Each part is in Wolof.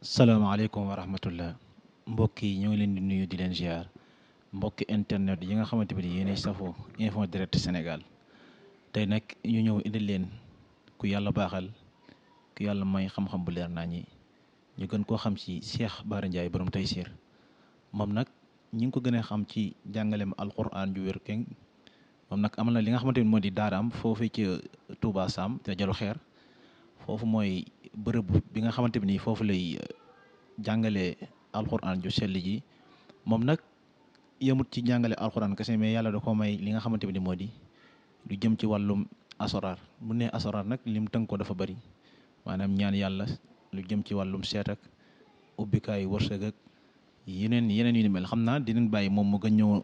salaamaaleykum wa rahmatullah mbokk yi ñoo ngi leen di nuyu di leen ziar mbokki internet yi nga xamante ni yéenay safoo info direct Sénégal tey nag ñu ñëw indi leen ku yàlla baaxal ku yàlla may xam-xam bu leer naa ñi ñu gën koo xam ci Cheikh Bara Ndiaye borom Taysiir moom nag ñi ngi ko gën a xam ci jàngaleem alquran ju wér keng moom nag amal na li nga xamante ni moo di daaraam foofu ci Touba Sam te jalu xeer foofu mooy bërëb bi nga xamante ni foofu lay jàngale alxuraan ju sell ji moom nag yemut ci jàngale alxuraan kese mais yàlla da ko may li nga xamante ni moo di lu jëm ci wàllum asraar mu ne asraar nag lim tënk ko dafa bari maanaam ñaan yàlla lu jëm ci wàllum seet ak ubbikaayu wërsëg ak yeneen yu ni mel xam naa dinañ bàyyi moom mu gën ñëw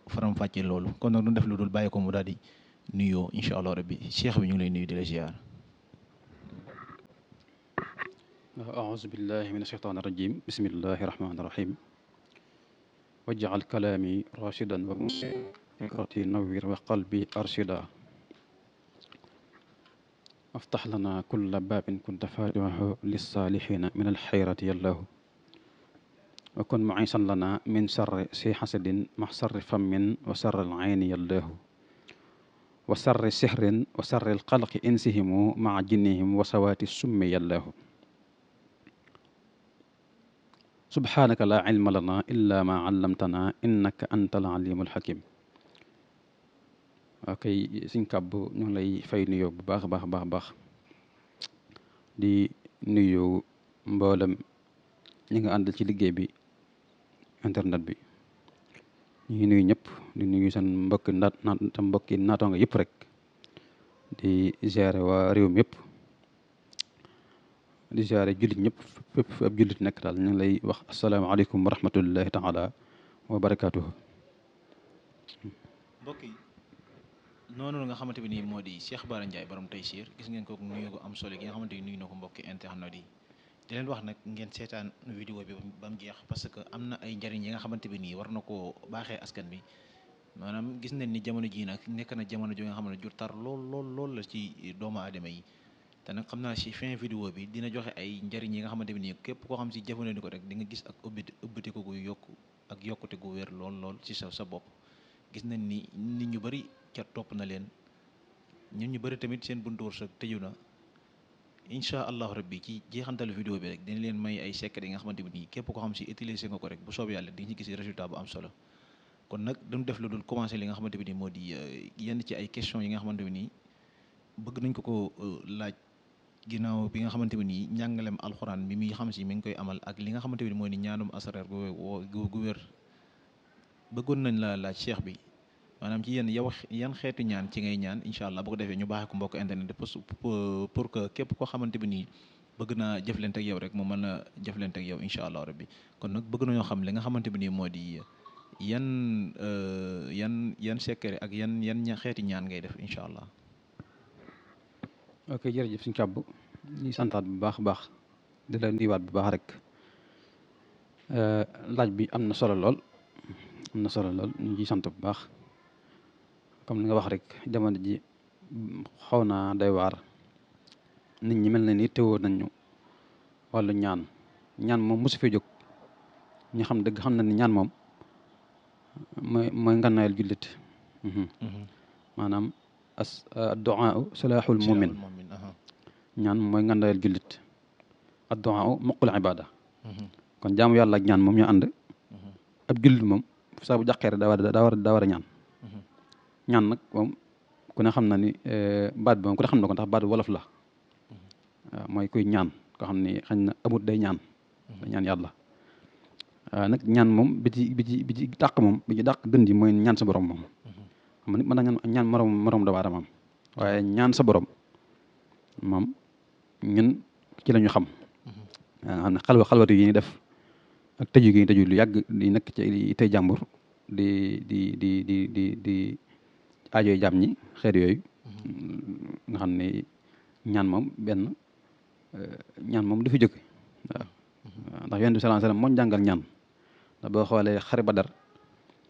faram-fàccee loolu kon nag du def lu dul bàyyi ko mu daal di nuyoo incha allah rabbi cheikh bi ñu ngi lay nuyu di la ziar. أعوذ بالله من الشيطان الرجيم بسم الله الرحمن الرحيم واجعل كلامي راشدا وفكرتي نوير وقلبي أرشدا افتح لنا كل باب كنت فاتحه للصالحين من الخيرات يا الله وكن معيسا لنا من شر سي حسد مع شر فم وشر العين يا الله وشر سحر وشر القلق إنسهم مع جنهم وسوات السم يا الله subhaanaka laa ilma lana illa ma allamtana innaka anta al alimul hakim ok Sëñ Kàbbu ñu ngi lay fay nuyoo bu baax a baax di nuyu mboolem ñi nga àndal ci liggéey bi internet bi ñu ngi nuyu ñëpp di nuyu seen mbokki naataango yëpp rek di gérer waa réew mi yëpp di ziare jullit ñëpp fépp ab jullit nekk daal ñu ngi lay wax asalaamaaleykum wa rahmatullahi taala wa barakaatuhu. mbokk yi noonu nga xamante bi nii moo di Cheikh Bara Ndiaye borom Taysiir gis ngeen ko nuyu ko am solo gi nga xamante ni nuyu na ko mbokki internet yi di leen wax nag ngeen seetaan vidéo bi ba mu jeex parce que am na ay njariñ yi nga xamante bi nii war na koo baaxee askan bi maanaam gis nañ ni jamono jii nag nekk na jamono ji nga xam ne jur tar lool la ci doomu aadama yi. te nag xam naa si fin vidéo bi dina joxe ay njëriñ yi nga xamante ne nii képp koo xam si jëfandikoo ko rek di nga gis ak ubbite ko gu yokku ak yokkute gu wér lool ci sa bopp gis nañ ni nit ñu bëri ca topp na leen ñun ñu bëri tamit seen buntu wërsëg tëju na incha allahu rabbi ci jeexantalu vidéo bi rek dina leen may ay secret yi nga xamante ne nii képp koo xam si utiliser nga ko rek bu soob yàlla di nga ci gis résultat bu am solo kon nag dañu def lu dul commencé li nga xamante ne nii moo di yenn ci ay questions yi nga xamante ne nii bëgg nañ ko laaj. ginnaaw bi nga xamante ne nii njàngalem alxuraan bi muy xam si mi ngi koy amal ak li nga xamante ne mooy ni ñaanum asraar gu wér bëggoon nañ la laaj cheikh bi maanaam ci yan xeetu ñaan ci ngay ñaan incha allah bu ko defee ñu baaxee ko mbokk internet pour que képp koo xamante bi nii bëgg naa jëflante ak yow rek mu mën a jëflante ak yow incha allah rabbi kon nag bëgg nañoo xam li nga xamante bi nii moo di yan secret ak yan xeeti ñaan ngay def incha allah. ok jërëjëf Sëñ Kàbbu ñuy santaat bu baax a baax di la nuyuwaat bu baax rek laaj bi am na solo lool ñu ngi sant bu baax comme li nga wax rek jamono ji xaw naa doy waar nit ñi mel na ni teewoo nañu wàllu ñaan moom mosu fee jóg ñu xam dëgg xam na ni ñaan moom mooy ngànnaayal jullit maanaam addu'a salaaxul mu'min ñaan mooy ngàndaayal jullit addu'a muqul ibada kon jaamu yàlla ak ñaan moom ñoo ànd ab jullit moom saa bu jàqeere daa war a ñaan ñaan nag moom ku ne xam na ni baat bi moom ku ne xam na ko ndax baat wolof la waaw mooy kuy ñaan ko xam ni xañ na amut day ñaan yàlla nag ñaan moom bi ci dàq moom bi ci dàq gën ji mooy ñaan sa borom moom xam nit mën na ñaan moroom doomu aadama waaye ñaan sa borom moom ñun ci la ñu xam xam ne xalwatu yi ñuy def ak tëju gi ñu tëju lu yàgg di nekk ci tey jàmbur di aajoy jàmm ñi xeet yooyu nga xam ne ñaan moom ñaan moom du fi jóge waaw ndax yonent bi sallallahu alayhi wasallam moo jàngal ñaan ndax boo xoolee xare Badar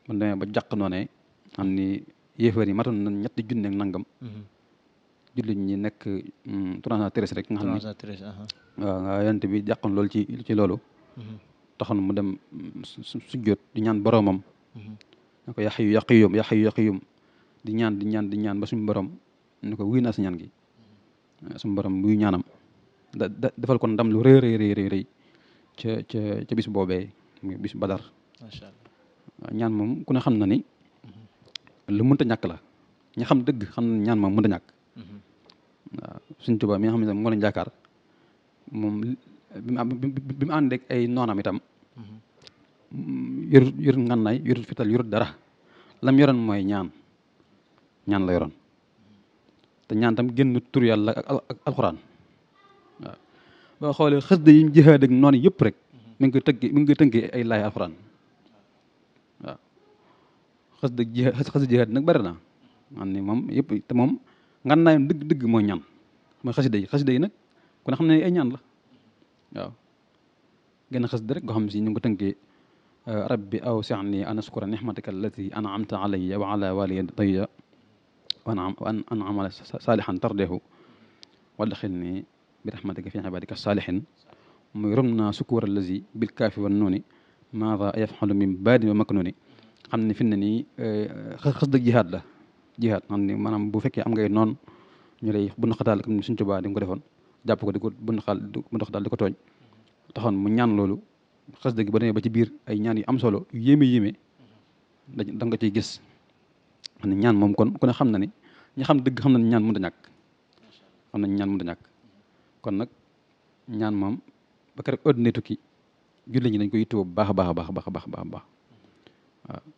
bu demee ba jàq noonee xam ni yéefar yi matoon na 3 junne ak nangam jullit ñi nekk 313 rek nga xam ne 313 waaw nga yonent bi jàqoon loolu ci loolu taxoon mu dem sujjóot di ñaan boromam ne ko yaa hayyu yaa qayyum yaa hayyu yaa qayyum di ñaan ba suñu borom ne ko wuy naa sa ñaan gi suñu borom wuy ñaanam defal ko ndam lu rëy ca bis boobee muy bis Badar. macha allah ñaan moom ku ne xam na ni lu mënta ñàkk la ñi xam dëgg xam na ñaan moom mënta ñàkk. waaw Sëñ Tuubaa mi nga xam ne moo leen jaakaar moom bi mu ànd ak ay noonam itam yorut ngànnaay yorut fital yorut dara lam yoroon mooy ñaan la yoroon te ñaan tam génn tur yàlla ak alxuraan waaw boo xoolee xasida yi jihaad ak noonu yëpp rek mi ngi koy tënkee ay laay alxuraan waaw xasida jihaad nag bari na man ni moom yëpp te moom ngànnaayam dëgg mooy ñaan mooy xasida yi nag ku ne xam ne ay ñaan la waaw gën a xasida rek goo xam si ñu ngi ko tënkee rabbi awsi'ni an askura nihmataka allati an'amta alayya wa ala walidayya wa an amala salihan tardehu wadxilni bi rahmatika fi ibadika salihin muy rom naa sukuur allazi bil kaafi wan nuuni maada yafxalu min baadin wa maknuni xam ne fi ne nii xasida jihaad la jihaad xam ne maanaam bu fekkee am ngay noon ñu lay bu naqataal comme ni Sëñ Tuubaa di nga ko defoon jàpp ko di ko bu naqataal di ko tooñ taxoon mu ñaan loolu xasida gi ba demee ba ci biir ay ñaan yu am solo yu yéeme da nga ciy gis xam ne ñaan moom kon ku ne xam na ni ñi xam dëgg xam na ni ñaan mënut a ñàkk xam nañ ñaan mënut a ñàkk kon nag ñaan moom ba keroog adduna tukki jullit ñi dañ ko yittewoo bu baax a baax waaw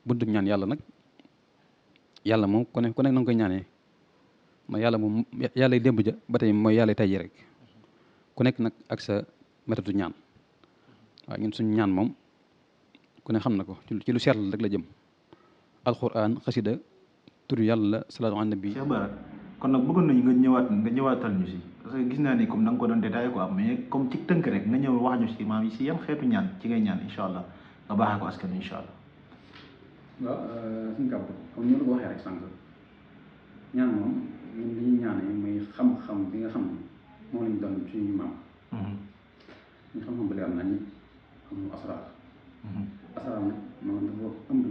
buntu ñaan yàlla nag yàlla moom ku nekk na nga koy ñaanee ma yàlla moom yàlla démb ja ba tey mooy yàlla tey ji rek ku nekk nag ak sa méthode ñaan waaw ñun suñu ñaan moom ku ne xam na ko ci lu seetlu rek la jëm alquran xasida tur yàlla salaatu ala nabi. Cheikh Bara kon nag bëggoon nañu nga ñëwaatal ñu si parce que gis naa ni comme da nga ko doon détaillé quoi mais comme ci tënk rek nga ñëw wax ñu si maam yi si yan xeetu ñaan ci ngay ñaan incha allah nga baaxee ko askan incha allah. waaw suñu kàbb comme ni ma la ko waxee rek sànq ñaan moom ñun li ñuy ñaanee muy xam-xam bi nga xam ne moo lañ doon suñu maam. ñu xam-xam bu leer nañu xam asraar. asraar nag moom dafa ëmb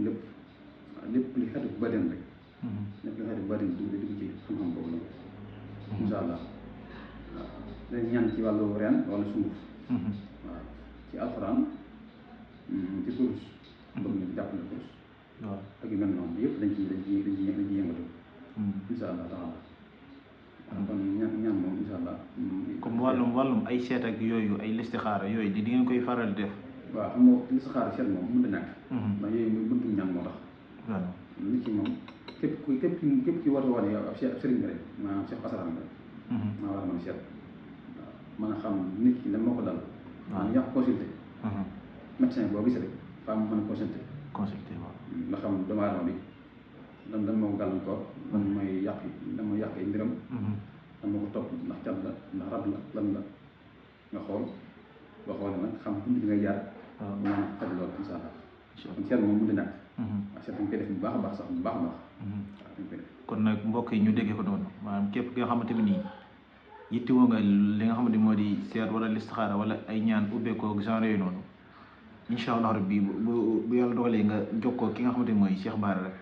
lépp li xeetu badin rek. lépp li xeetu badin dugg ci xam-xam boobu la. incha allah waaw dañ ñaan ci wàllu reen wala sunguf. waaw ci alxuraan ci kurus. bëgg ñu jàppale kurus. waaw ak yu mel noonu yëpp dañ ciy yëngatu. incha allah taala kon ñaan moom incha allah. comme wàllum ay seet ak yooyu ay listixaara yooyu di ngeen koy faral def. waaw xam nga listixaara seet moom mënut a ñàkk. ndax yooyu muy buntu ñaan moo tax. waaw nit ki moom képp ki war a wax ne yow ab sëriñ bi rek maanaam chef asaraan rek. maa war a mën a seet waaw mën a xam nit ki lan moo ko dal. waaw ñu yàq consulté. médecin boo gisee rek faa mu mën a consulté waaw nga xam doomu aadama bi lan moo ko gàllankoor lan mooy yàq ay mbiram. lan moo ko topp ndax cat la ndax rab la lan la nga xool boo xoolee nag xam bunt bi ngay jaar. waaw maanaam xaj loolu incha allah. kon seet moom mënut a ñàkk. waaw seet dañ koy def bu baax a baax sax bu baax a baax. waaw dañ koy def. kon nag mbokk yi ñu déggee ko noonu maanaam képp ki nga xamante ni nii yittewoo nga li nga xamante ni moo di seet wala listixaara wala ay ñaan ubbeekoo genre yooyu noonu incha allah rabbi bu yàlla dogalee nga jokkoo ki nga xamante ni mooy Cheikh Bara rek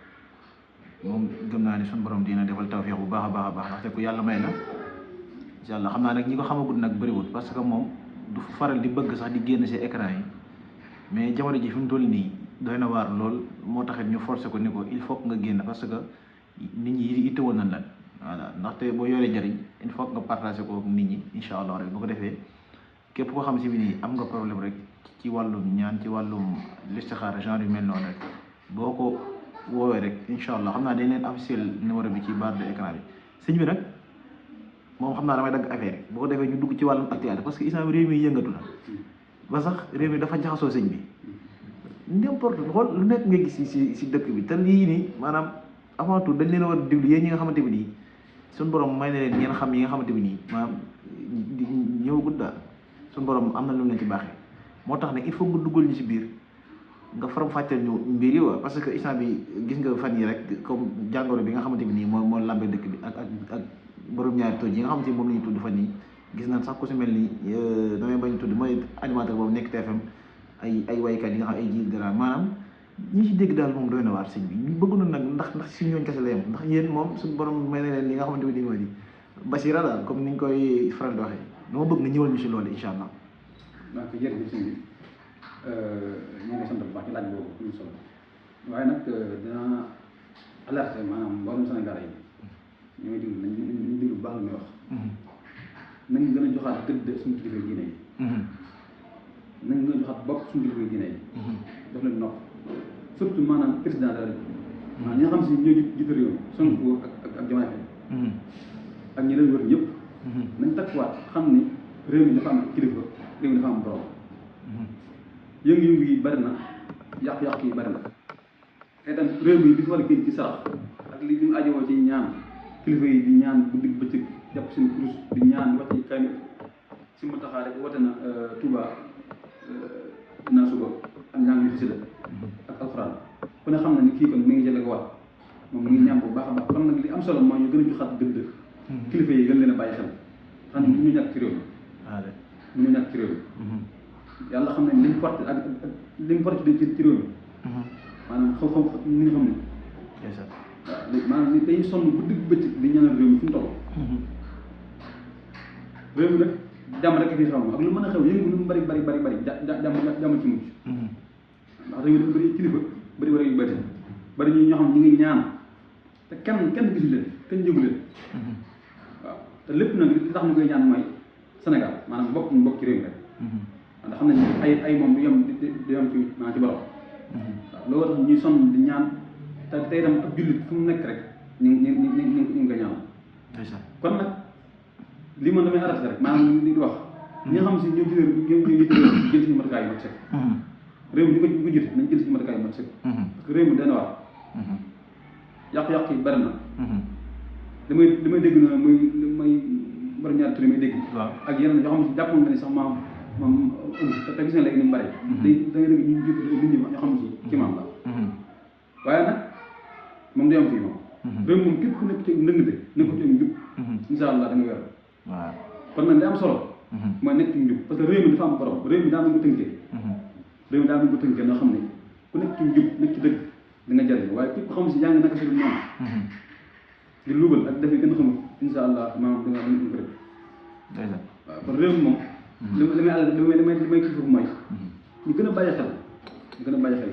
moom gëm naa ne suñu borom dina defal tawfeex bu baax a baax a baax ndaxte ku yàlla may na incha allah xam naa nag ñi ko xamagul nag bëriwul parce que moom du faral di bëgg sax di génn si écran yi mais jamono ji fi mu toll nii doy na waar lool moo taxit ñu forcé ko ni ko il faut nga génn parce que nit ñi yitte woon nañ la voilà ndaxte boo yoree njëriñ il faut nga partagé ko ak nit ñi incha allah rek bu ko defee képp koo xam si bi nii am nga problème rek ci wàllum ñaan ci wàllum listixaara genre yu mel noonu rek boo ko woowee rek incha allah xam naa dañ leen officiel numéro bi ci barre de écran bi sëñ bi nag moom xam naa damay dagg affaire yi boo ko defee ñu dugg ci wàllum actualité parce que islam réew mi yëngatu na ba sax réew mi dafa jaxasoo sëñ bi n'importe xool lu nekk nga gis si dëkk bi te lii nii maanaam avant tout dañ leen a war a déglu yéen ñi nga xamante bi nii suñu borom may na leen ngeen xam yi nga xamante bi nii maanaam ñëwagul daal suñu borom am na lu leen ci baaxee moo tax ne il faut nga duggal ñu si biir nga faram fàcceel ñu mbir yi waa parce que instant bi gis nga fan yi rek comme jàngoro bi nga xamante bi nii moo lambee dëkk bi ak borom ñaari toj yi nga xamante ni moom la ñu tudd fan nii gis nañ sax ku si mel ni damay bañ tudd mooy animateur boobu nekk TFM ay waykat yi nga xam ay jiir dara maanaam ñi ci dégg daal moom doy na waar sëñ bi ñu bëgg na nag ndax si ñooñ kese la yem ndax yéen moom suñu borom may na leen li nga xamante ni moo di basira daal comme niñ koy faral di waxee dama bëgg nga ñëwal ñu si loolu incha allah. donc jërëjëf sëñ bi ñu ngi sant bu baax ci laaj boobu am solo waaye nag dina alerter maanaam mboolem Sénégal yi ñu ngi déglu nañ déglu bu baax la muy wax. nañ gën a joxaat gëdd suñu kilifa diine yi. nañ gën a joxaat bopp suñu kilifa diine yi. daf leen nopp surtout maanaam président de la République. maanaam ñi nga xam si ñoo jiite réew mi Sonko ak Diomaye Faye ak ñi leen wër ñëpp. nañ takkuwaat xam ni réew mi dafa am kilifa réew mi dafa am borom. yëngu-yëngu yi bari na yàq-yàq yi bari na te itam réew mi li fi war a génn ci sarax ak li ñu ajowoo ci ñaan kilifa yi di ñaan bu digg bëccëg jàpp seen kurus di ñaan wax ci kaamil si mu taxaa rek wote na Touba naa suba ak ñaan mi xasida ak alxuraan ku ne xam na ni kii kon mi ngi jële ko waat moom mi ngi ñaan bu baax a baax kon nag li am solo mooy ñu gën a joxaat gëdd kilifa yi gën leen a bàyyi xel xam ne ñu ñàkk ci réew mi ñu ñàkk ci réew mi yàlla xam ne liñ porté ak liñ porté ci réew mi maanaam xam ni nga xam ne waaw léegi maanaam ni dañuy sonn bu digg bëccëg di ñaanal réew mi fu mu toll réew mi nag jàmm rek fi xam ak lu mën a xew yëngu lu mu bari jàmm ci mucc ndax réew mi dafa bëri kilifa bëri war yu bëri bëri ñoo xam ñi ngi ñaan te kenn gisu leen kenn yëgu leen waaw te lépp nag li tax ñu koy ñaan mooy Sénégal maanaam bokk ci réew mi rek ndax xam nañ ay moom du yem ci maanaam ci borom waaw loolu tax ñuy sonn di ñaan te tey itam ab jullit fu mu nekk rek ñu ngi ko ñaan kon nag lii moom damay arrêté rek maanaam li di wax ñi nga xam si ñoo jël suñu matukaay yu mat sëkk réew mi ñu ko jël nañ jël suñu matukaay yu mat sëkk parce que réew mi dana war yàqu-yàqu yi bari na damay dégg na muy bari ñaari tur yi may dégg ak yeneen yoo xam si jàppoon nga ni sax maam te gis nga léegi ni mu bari da ngay dégg ñu jiitu nit ñi ñoo xam si ci maam la waaye nag moom day am fii moom réew moom képp ku nekk ci ndëngte nekk ci njub insha allah da nga yor waaw kon nag li am solo mooy nekk ci njub parce que réew mi dafa am borom réew mi daa nañ ko tënkee réew mi daa nañ ko tënkee noo xam ne ku nekk ci njub nekk ci dëgg da nga jariñ waaye képp ko xam si jàng naka si noonu di luubal ak def yi gën a xamul insha allah maanaam da nga ko rek waaw kon réew mi moom li may kii foofu mooy ñu gën a bàyyi xel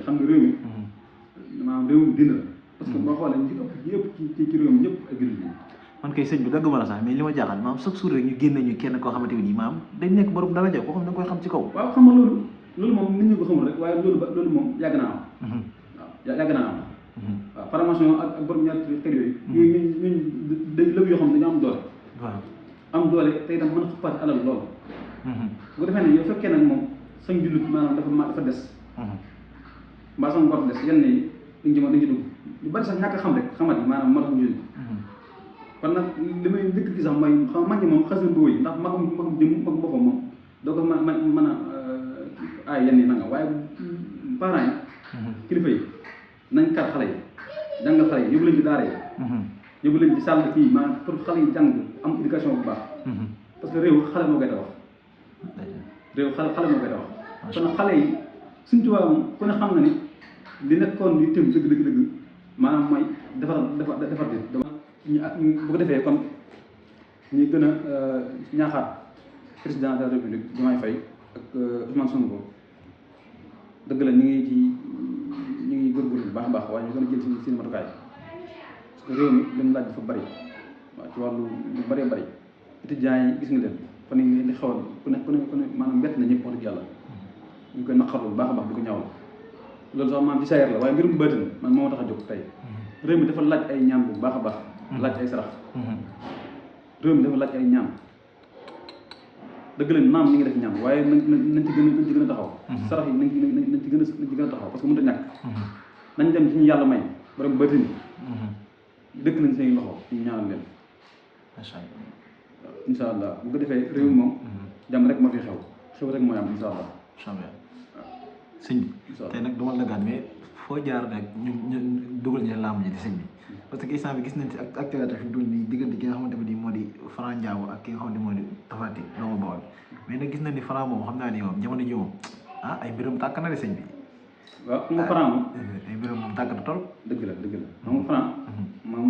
xam nga réew mi maanaam réew mi dina la parce que boo xoolee ñu ëpp ci réew mi ñëpp ay jullit yi man kay sëñ bi dagguma la sax mais li ma jaaxal maam chaque jour rek ñu génne ñu kenn koo xamante ni maam dañ nekk borom daraja koo xam ne da nga koy xam ci kaw waaw xam nga loolu moom nit ñi ko xamul rek waaye loolu moom yàgg naa am waaw yàgg naa am waaw formation ak borom ñaari xel yooyu ñun dañ lëb yoo xam ne dañu am doole waaw am doole te itam mën a xuppaati alal lool bu ko defee ne yow fekkee nag moom sañ jullit maanaam dafa des mbaa sa ngor des yenn yi dañ ci dugg lu bari sax ñàkk xam rek xamat yi maanaam moo tax mu jullit kon nag li may njëkk gi sax mooy xam mag ñi moom xas na bu wëy ndax magum jëm magum boppam moom doo ko mën a ay yenn yi nanga waaye parents yi kilifa yi nañ kar xale yi jàngal xale yi yóbbu leen ci daara yi yóbbu leen ci sàll kii maanaam pour xale yi jàng am éducation bu baax parce que réew xale moo koy tabax réew xale moo koy tabax kon xale yi suñ tubaab moom ku ne xam na ni li nekkoon li tëm dëgg maanaam mooy defar di bu ko defee kon ñu gën a ñaaxaat président de la république Diomaye Faye ak Ousmane Sonko dëgg la ñu ngi góorgóorlu bu baax a baax waaye ñu gën a jël seen matukaay parce que réew mi li mu laaj dafa bari waaw ci wàllu lu bëree bëri étudiants yi gis nga leen fan yii li xewal ku ne maanaam mbett na ñëpp wax dëgg yàlla ñu koy naqarlu bu baax a baax di ko ñaawlu loolu sax maanaam ci sayer la waaye mbirum baatin man moo tax a jóg tey réew mi dafa laaj ay ñaan bu baax a baax laaj ay sarax réew mi dafa laaj ay ñaan dëgg la naam ñi ngi def ñaan waaye nañ ci gën a taxaw sarax yi nañ ci gën a taxaw parce que mënut a ñàkk nañ dem ci ñu yàlla may borom baatin dëkk nañ seen loxo ñu ñaanal leen incha allah bu ko defee réew moom jàmm rek moo fi xew rek mooy am incha allah sëñ bi tey nag duma la gaan mais foo jaar rek ñu dugal ñu làmb ji di sëñ bi parce que instant bi gis nañ ci ak actualité fi mu toll nii diggante ki nga xamante ni moo di Franc Ndiago ak ki nga xamante moo di Tapha Tine doomu Bawol mais nag gis nañ ni Franc moom xam naa ni moom jamono ji moom ah ay mbiram tàkk na de sëñ bi. waaw xam nga Franc moom. ay mbiram moom tàkk na toll. dëgg la xam nga Franc. moom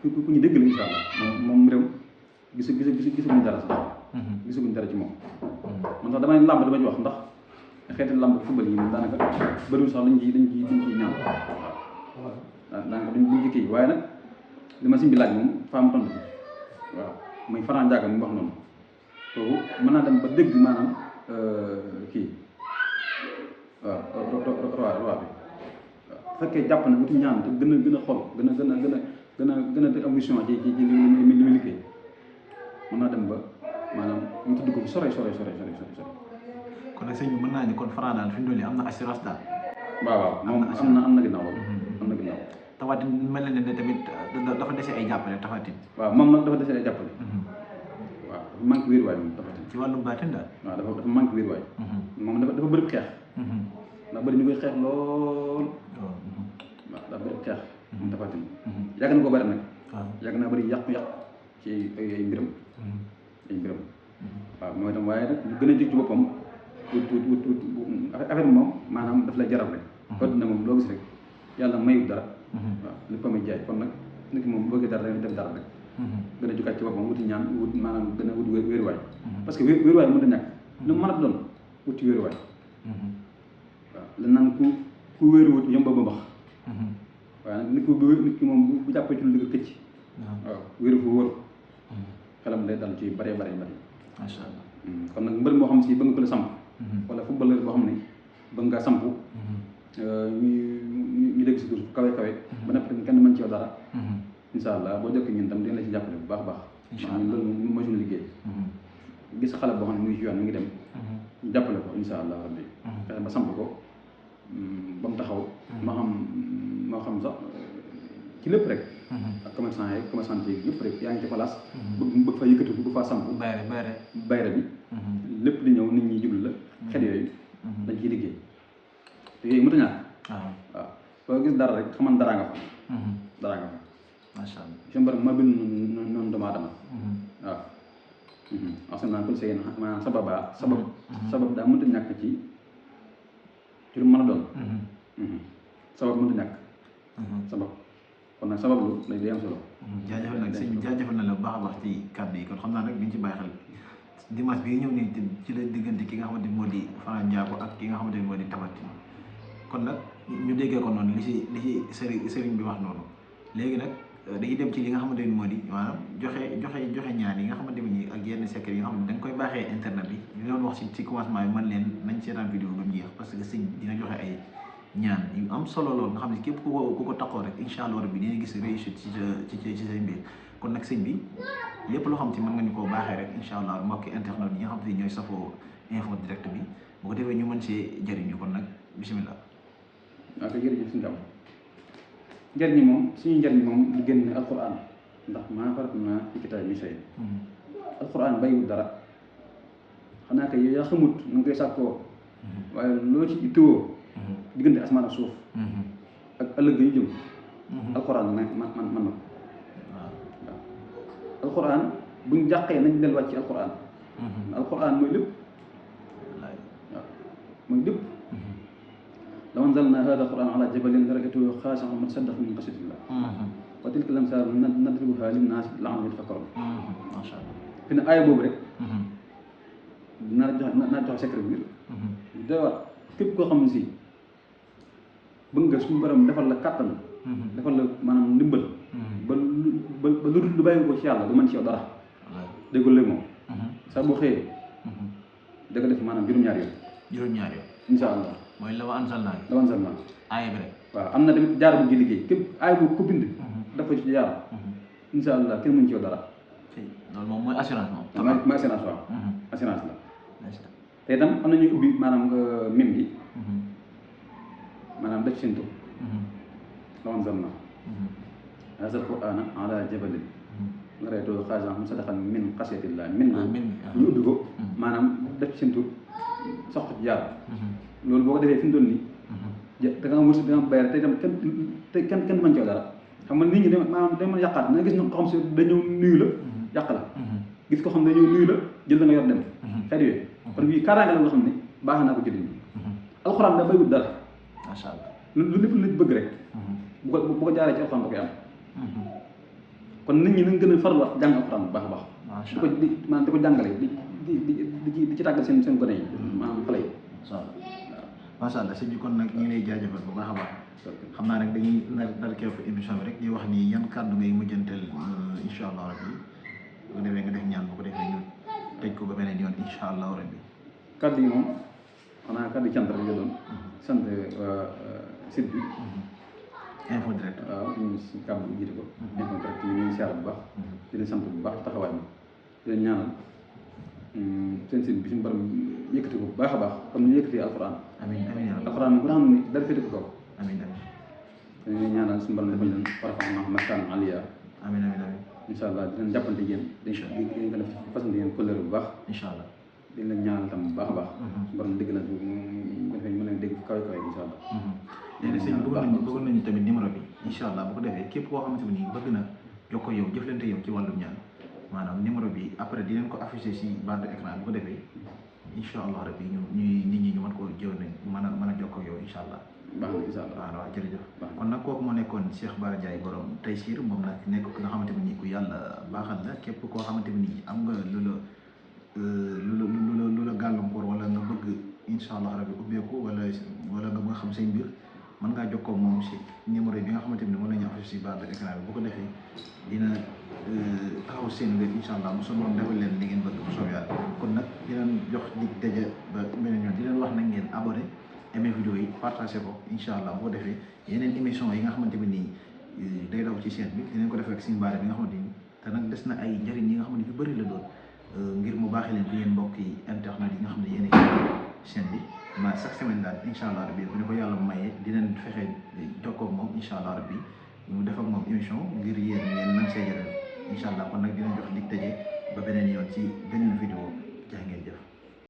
ku ñu dégg la incha allah. moom mbiram gisaguñ dara sax. gisaguñ dara ci moom. man sax damay làmb dama ci wax ndax xeeti làmb football yi moom daanaka bëriwul sax dañ ciy ñaan waaw daanaka duñ ci kii waaye nag li ma siñ bi laaj moom faa mu tontu waaw muy Franc Ndiago mi wax noonu kooku mën naa dem ba dégg maanaam kii waaw roi bi waaw bu fekkee jàpp na wuti ñaan te gën a xool gën a am vision ci li muy liggéey mën naa dem ba maanaam ñu tudd ko sore kon nag sëñ bi mën naa ni kon Franc daal fi mu toll nii am na assurance daal. waaw moom am na ginnaaw loolu. am na ginnaaw. Tapha Tine mel na ne tamit dafa dese ay jàppale Tapha Tine. waaw moom nag dafa dese ay jàppale. waaw dafa manqué wéeruwaay moom Tapha Tine. ci wàllum baatin daal. waaw dafa manqué wéeruwaay. moom dafa bëri xeex. ndax bëri ñu koy xeex lool. waaw dafa bëri xeex. moom Tapha Tine. yàgg na ko bëri nag. waaw yàgg naa bëri yàqu-yàqu ci ay mbiram. waaw mooy itam waaye nag ñu gën a jóg ci boppam wut affaire bi moom maanaam daf lay jaral rek. adduna moom loo gis rek yàlla mayut dara. waaw li ko may jaay kon nag nit ki moom bu bëggee dara rek def dara rek. gën a jógaat ci boppam wuti ñaan wut maanaam gën a wut wéeruwaay. parce que wéeruwaay mënut a ñàkk. lu mu mën a doon wuti wéeruwaay. waaw li naan ku wéeruwut yomb ba mbax. waaye nag nit ki moom bu jàppee ci lu dëgg këcc. waaw wéeru fu wóor. xelam day dal ci bëree bëri. macha allah kon nag mbër moo xam si bëgg ko la samp. wala footballeur boo xam ne bëgg nga samp. ñu dégg si tur kawe. ba noppi tamit kenn mën ci yow dara. incha allah boo jokkee ñun tam dina la ci jàppale bu baax a baax. incha allah loolu moom mooy suñu liggéey. gis xale boo xam ne mu ngi ci yoon mi ngi dem. ñu jàppale ko incha allah rabbi. fexe ba samp ko ba mu taxaw. moo xam sax ci lépp rek. ak commerçant yeeg commerçant yeeg yëpp rek yaa ngi ci place. bëgg fa yëkkati bëgg faa samp. bayre bi. lépp di ñëw nit ñi jublu la. xel yooyu. dañ ciy liggéey te yooyu mënut a ñàkk. waaw soo gis dara rek xaman daraa nga fa. macha allah suñu borom ma bind noonu doomu aadama. waaw. en naa ko sëy na maanaam sabab daa mënut a ñàkk ci lu mën a doon. sabab mënut a ñàkk. sabab kon nag sabab lu day am solo. jaajëfal nag sëñ bi jaajëfal na la bu baax a baax ci kàddu yi kon xam naa rek dañ ci bàyyi xel dimanche bi ñëw nii ci la diggante ki nga xamante ni moo di Franc Ndiago ak ki nga xamante ni moo di Tapha Tine kon nag ñu déggee ko noonu li ci sëriñ bi wax noonu léegi nag dañuy dem ci li nga xamante ni moo di maanaam joxe ñaan yi nga xamante ni ak yenn secret yi nga xam ne da nga koy baaxee internet bi ñu doon wax ci commencement bi man leen nañ seetaan vidéo ba mu jeex parce que sëñ dina joxe ay ñaan yu am solo lool nga xam ne képp ku ko taxoo rek incha allah rabbi dina gis réussite ci say mbir kon nag sëñ bi lépp loo xam te mën nga ñu koo baaxee rek incha allah mbokki internet yi nga xam te ñooy safoo info direct bi bu ko defee ñu mën see jëriñu kon nag bisimilah. waaw kay jërëjëf suñu njëriñ moom lu génn alquran ndax maa farat naa ci kitaab mi shay alquran bàyyiwul dara xanaa kay yaa xamut nu ngi koy sàkkoo waaye loo ci ittoo diggante asmaan ak suuf ak ëllëg ga ñu jëm alquran man na ko waaw alquran buñ jàqee nañ delluwaat ci alquran alquran mooy lépp waaw mooy lépp law anzalna hada alquran ala jabalin la ra'aytahu khashi'an mutasaddiqan min khashyatillah wa tilka al-amthal nadribuha lin-nas la'allahum yatafakkarun macha allah fi ne aaya boobu rek naa joxe secret bi doy war képp koo xam ne si bëgg nga suñu borom defal la kàttan defal la maanaam ndimbal ba lu bàyyi ko ci yàlla du mën ci yow dara déggul léegi moom sax boo xëyee da nga def maanaam juróom-ñaari yoon insha allah mooy la wa anzalna aaya bi rek waaw am na tamit jaar bu ngi liggéey képp aaya bu ko bind daf ko ci jaar insha allah kenn mën ci yow dara loolu moom mooy assurance moom mooy assurance waaw assurance la te itam am na ñuy ubbi maanaam mim gi maanaam def seen tur law anzalna haza alqur'ana ala jabalin la ra'aytahu khashi'an mutasaddiqan min khashyatillah min ñu ubbi ko maanaam def seen tur sox ci jaar loolu boo ko defee fi mu doon nii da nga am wërsëg da nga am bayra te itam kenn mën ci yow dara xam nga nit ñi maanaam day mën a yàqaat na gis na ko xam si dañoo nuyu la yàq la gis ko xam ne dañoo nuyu la jël la nga yor dem xeet yooyu kon bii kaaraange la nga xam ne baax naa ko jëriñ alxuraan da baywut dara macha allah lu lépp lu bëgg rek bu ko jaaree ci alxuraan da koy am kon nit ñi nañ gën a farluwaat jàng alxuraan bu baax a baax di ko maanaam di ko jàngale di ci tàggal seen gone yi maanaam xale yi macha allah sëñ bi kon nag ñu ngi lay jaajëfal bu baax a baax xam naa nag dañuy nar keew émission bi rek di wax ni yan kàddu ngay mujjanteel incha allah rabbi bu ko defee nga def ñaan bu ko defee ñu tëj ko ba beneen yoon incha allah rabbi kàddu yi moom xanaa kàddu cant rek la doon sant site bi info direct waaw ñu si kàddu bi jiite ko info direct ñu ngi siyaar bu baax di leen sant bu baax taxawaay bi di leen ñaanal seen site bi suñu borom yëkkati ko bu baax a baax comme ñu yëkkati alxuraan amiin amiin alxuraan bu nga xam ne dara féete ko kaw amiin amiin dañuy ñaanal suñu borom dafa leen warafa'naa makaanan aliyyaa amiin amiin amiin incha allah di leen jàppante yéen dañ ko def fasante yéen couleur bu baax incha allah di leen ñaanal tam bu baax a baax suñu borom dégg na bu defee mën leen dégg kaw kaw incha allah léegi sëñ bi bëggoon nañu tamit numéro bi incha allah bu ko defee képp koo xamante ne nii bëgg na jokkoo yow jëflante yow ci wàllum ñaan maanaam numéro bi après di leen ko affiché si bande écran bu ko defee incha allah rabbi ñuy nit ñi ñu mën koo jëw nañ mën a jokkoo yow incha allah baax na incha allah waaw jërëjëf kon nag kooku moo nekkoon Cheikh Bara Ndiaye borom Taysiir moom nag nekk ki nga xamante ne nii ku yàlla baaxal la képp koo xamante ne nii am nga lu la gàllankoor wala nga bëgg incha allah rabbi ubbeeku wala nga bëgg xam say mbir mën ngaa jokkoo moom si numéro bi nga xamante ne moom la ñu affiché si bande écran bi bu ko defee dina taxaw seen wér incha allah mu moom defal leen li ngeen bëgg bu soobee yàlla kon nag di leen jox dig daje ba beneen yoon di leen wax nag ngeen abonné aimé vidéo yi partagé ko incha allah bu ko defee yeneen émission yi nga xamante ne nii day daw ci chaîne bi dinañ ko defee ak Sëñ Bara bi nga xamante ni te nag des na ay njëriñ yi nga xamante yu bëri la doon ngir mu baaxee leen fi yéen mbokk yi internet yi nga xam ne yéen chaîne bi ma chaque semaine daal incha allah rabbi bu ñu ko yàlla mayee dinañ fexe jokkoo ak moom incha allah rabbi ñu def ak moom émission ngir yéen ngeen mën see jëriñ incha allah kon nag dinañ jox dig daje ba beneen yoon ci beneen vidéo